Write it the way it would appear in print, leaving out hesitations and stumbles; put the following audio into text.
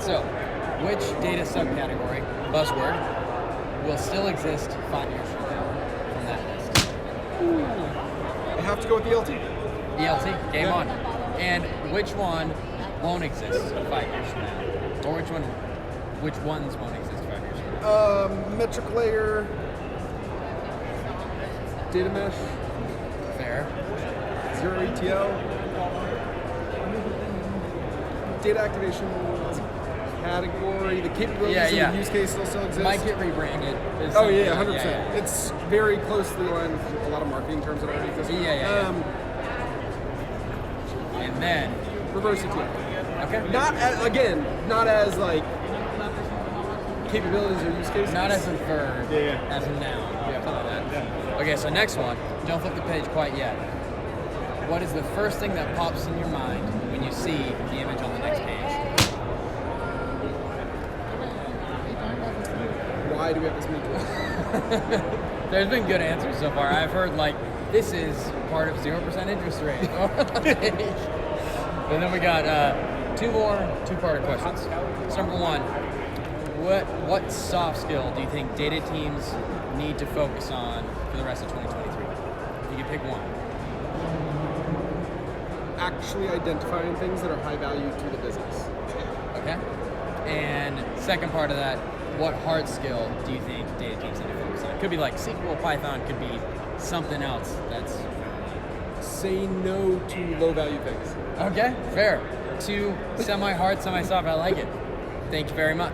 right, so which data subcategory, buzzword, will still exist 5 years from now from that list? I have to go with the LT. ELT, game on. And which one won't exist 5 years from now? Or which ones won't exist 5 years from now? Metric layer, data mesh, Fair. zero ETL, data activation category, the capabilities and the use case still exist. Might get rebranded. Oh yeah, 100%. It's very closely aligned with a lot of marketing terms that already exist. And then reverse ETL. Okay. Not as like capabilities or use cases. Not as inferred. As in now. Okay, so next one. Don't flip the page quite yet. What is the first thing that pops in your mind when you see the image on the next page? Why do we have this many tools? There's been good answers so far. I've heard this is part of 0% interest rate. And then we got two more two-parter questions. So number one, what soft skill do you think data teams need to focus on for the rest of 2023? If you could pick one. Actually identifying things that are high value to the business. Okay. And second part of that, what hard skill do you think data teams need to focus on? It could be like SQL, Python, could be something else that's... Say no to low value things. Okay, fair. Two semi-hard, semi-soft, I like it. Thank you very much.